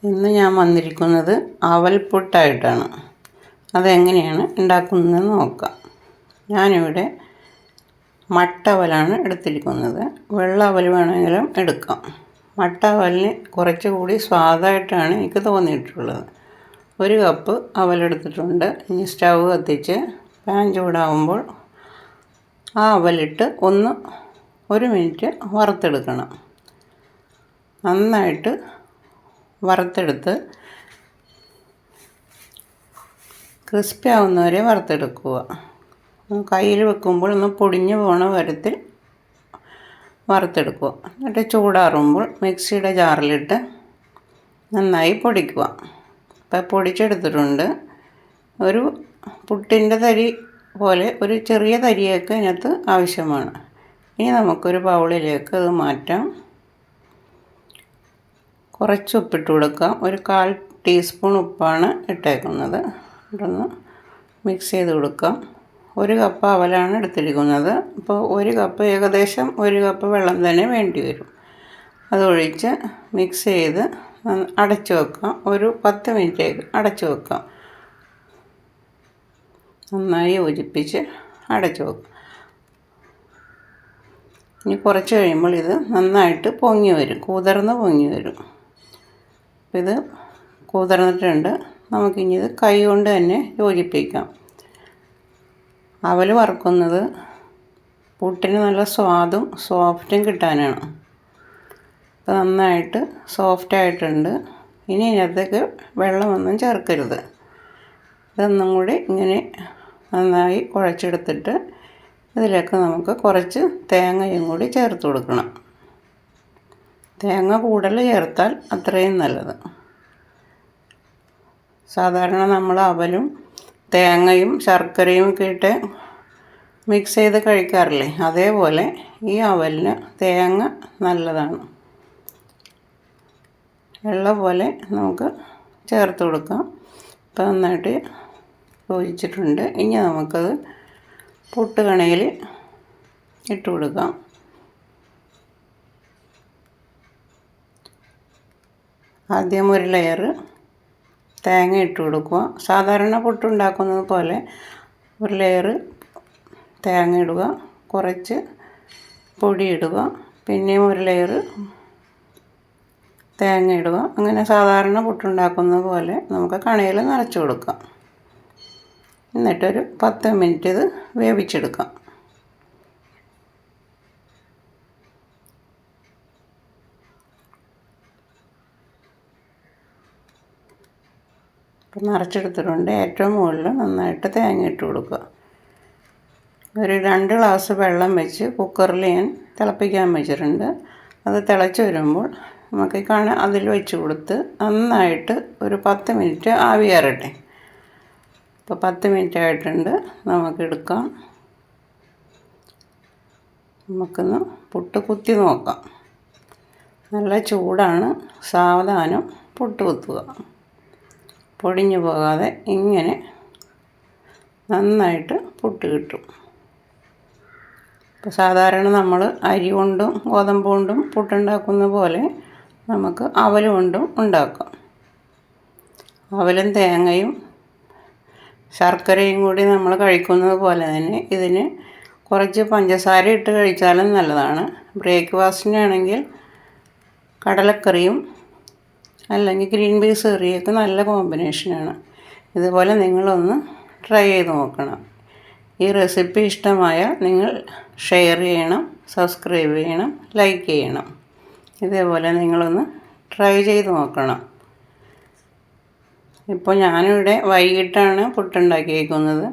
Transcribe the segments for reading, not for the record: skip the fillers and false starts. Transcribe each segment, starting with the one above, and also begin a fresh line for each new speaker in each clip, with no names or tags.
ഇന്ന് ഞാൻ വന്നിരിക്കുന്നത് അവൽ പുട്ടായിട്ടാണ്. അതെങ്ങനെയാണ് ഉണ്ടാക്കുന്നതെന്ന് നോക്കാം. ഞാനിവിടെ മട്ട അവലാണ് എടുത്തിരിക്കുന്നത്. വെള്ള അവൽ വേണമെങ്കിലും എടുക്കാം. മട്ട അവലിന് കുറച്ചുകൂടി സ്വാദായിട്ടാണ് എനിക്ക് തോന്നിയിട്ടുള്ളത്. 1 കപ്പ് അവലെടുത്തിട്ടുണ്ട്. ഇനി സ്റ്റൗ കത്തിച്ച് പാൻ ചൂടാകുമ്പോൾ ആ അവലിട്ട് 1 മിനിറ്റ് വറുത്തെടുക്കണം. നന്നായിട്ട് വറുത്തെടുത്ത് ക്രിസ്പി ആവുന്നവരെ വറുത്തെടുക്കുക. കയ്യിൽ വെക്കുമ്പോൾ പൊടിഞ്ഞു പോണ തരത്തിൽ വറുത്തെടുക്കുക. എന്നിട്ട് ചൂടാറുമ്പോൾ മിക്സിയുടെ ജാറിലിട്ട് നന്നായി പൊടിക്കുക. ഇപ്പോൾ പൊടിച്ചെടുത്തിട്ടുണ്ട്. ഒരു പുട്ടിൻ്റെ തരി പോലെ ഒരു ചെറിയ തരിയൊക്കെ ഇതിനകത്ത് ആവശ്യമാണ്. ഇനി നമുക്കൊരു ബൗളിലേക്ക് അത് മാറ്റാം. കുറച്ച് ഉപ്പിട്ട് കൊടുക്കാം. ഒരു 1/4 ടീസ്പൂൺ ഉപ്പാണ് ഇട്ടേക്കുന്നത്. ഇതൊന്ന് മിക്സ് ചെയ്ത് കൊടുക്കാം. 1 കപ്പ് അവലാണ് എടുത്തിരിക്കുന്നത്. അപ്പോൾ 1 കപ്പ് ഏകദേശം 1 കപ്പ് വെള്ളം തന്നെ വേണ്ടി വരും. അതൊഴിച്ച് മിക്സ് ചെയ്ത് അടച്ചു വെക്കാം. ഒരു 10 മിനിറ്റ് അടച്ചു വെക്കാം. നന്നായി യോജിപ്പിച്ച് അടച്ചു വെക്കാം. ഇനി കുറച്ച് കഴിയുമ്പോൾ ഇത് നന്നായിട്ട് പൊങ്ങി വരും, കുതിർന്ന് പൊങ്ങി വരും. ഇത് കുതിർന്നിട്ടുണ്ട്. നമുക്കിനി ഇത് കൈ കൊണ്ട് തന്നെ യോജിപ്പിക്കാം. അവൽ വറുക്കുന്നത് പുട്ടിന് നല്ല സ്വാദും സോഫ്റ്റും കിട്ടാനാണ്. അപ്പോൾ നന്നായിട്ട് സോഫ്റ്റായിട്ടുണ്ട്. ഇനി ഇതിനകത്തേക്ക് വെള്ളമൊന്നും ചേർക്കരുത്. ഇതൊന്നും കൂടി ഇങ്ങനെ നന്നായി കുഴച്ചെടുത്തിട്ട് ഇതിലേക്ക് നമുക്ക് കുറച്ച് തേങ്ങയും കൂടി ചേർത്ത് കൊടുക്കണം. തേങ്ങ കൂടുതൽ ചേർത്താൽ അത്രയും നല്ലത്. സാധാരണ നമ്മൾ അവലും തേങ്ങയും ശർക്കരയും ഒക്കെ ഇട്ട് മിക്സ് ചെയ്ത് കഴിക്കാറില്ലേ, അതേപോലെ ഈ അവലിന് തേങ്ങ നല്ലതാണ്. വെള്ളം പോലെ നമുക്ക് ചേർത്ത് കൊടുക്കാം. ഇപ്പം നന്നായിട്ട് യോജിച്ചിട്ടുണ്ട്. ഇനി നമുക്കത് പുട്ട് കണയിൽ ഇട്ട് കൊടുക്കാം. ആദ്യം ഒരു ലെയർ തേങ്ങ ഇട്ട് കൊടുക്കുക. സാധാരണ പുട്ടുണ്ടാക്കുന്നത് പോലെ ഒരു ലെയർ തേങ്ങ ഇടുക, കുറച്ച് പൊടി ഇടുക, പിന്നെയും ഒരു ലെയർ തേങ്ങ ഇടുക. അങ്ങനെ സാധാരണ പുട്ടുണ്ടാക്കുന്നത് പോലെ നമുക്ക് കണയിൽ നിറച്ച് കൊടുക്കാം. എന്നിട്ടൊരു 10 മിനിറ്റ് ഇത് വേവിച്ചെടുക്കാം. ഇപ്പം നിറച്ചെടുത്തിട്ടുണ്ട്. ഏറ്റവും മുകളിൽ നന്നായിട്ട് തേങ്ങ ഇട്ട് കൊടുക്കുക. ഒരു 2 ഗ്ലാസ് വെള്ളം വെച്ച് കുക്കറിൽ ഞാൻ തിളപ്പിക്കാൻ വെച്ചിട്ടുണ്ട്. അത് തിളച്ച് വരുമ്പോൾ നമുക്ക് അതിൽ വെച്ച് കൊടുത്ത് നന്നായിട്ട് ഒരു 10 മിനിറ്റ് ആവി കയറട്ടെ. ഇപ്പോൾ 10 മിനിറ്റ് ആയിട്ടുണ്ട്. നമുക്കെടുക്കാം. നമുക്കൊന്ന് പുട്ട് കുത്തി നോക്കാം. നല്ല ചൂടാണ്. സാവധാനം പുട്ട് കുത്തുക. പൊടിഞ്ഞു പോകാതെ ഇങ്ങനെ നന്നായിട്ട് പുട്ട് കിട്ടും. ഇപ്പോൾ സാധാരണ നമ്മൾ അരി കൊണ്ടും ഗോതമ്പ് കൊണ്ടും പുട്ടുണ്ടാക്കുന്ന പോലെ നമുക്ക് അവൽ കൊണ്ടും ഉണ്ടാക്കാം. അവലും തേങ്ങയും ശർക്കരയും കൂടി നമ്മൾ കഴിക്കുന്നത് പോലെ തന്നെ ഇതിന് കുറച്ച് പഞ്ചസാര ഇട്ട് കഴിച്ചാലും നല്ലതാണ്. ബ്രേക്ക്ഫാസ്റ്റിനാണെങ്കിൽ കടലക്കറിയും അല്ലെങ്കിൽ ഗ്രീൻ പീസ് കറിയൊക്കെ നല്ല കോമ്പിനേഷനാണ്. ഇതുപോലെ നിങ്ങളൊന്ന് ട്രൈ ചെയ്ത് നോക്കണം. ഈ റെസിപ്പി ഇഷ്ടമായാൽ നിങ്ങൾ ഷെയർ ചെയ്യണം, സബ്സ്ക്രൈബ് ചെയ്യണം, ലൈക്ക് ചെയ്യണം. ഇതേപോലെ നിങ്ങളൊന്ന് ട്രൈ ചെയ്ത് നോക്കണം. ഇപ്പോൾ ഞാനിവിടെ വൈകിട്ടാണ് പുട്ടുണ്ടാക്കിയിരിക്കുന്നത്.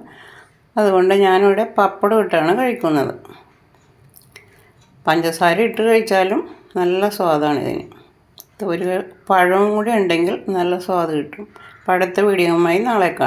അതുകൊണ്ട് ഞാനിവിടെ പപ്പടം ഇട്ടാണ് കഴിക്കുന്നത്. പഞ്ചസാര ഇട്ട് കഴിച്ചാലും നല്ല സ്വാദാണ് ഇതിന്. ഒരു പഴവും കൂടി ഉണ്ടെങ്കിൽ നല്ല സ്വാദ് കിട്ടും. അപ്പോൾ അടുത്ത വീഡിയോയുമായി നാളെ കാണാം.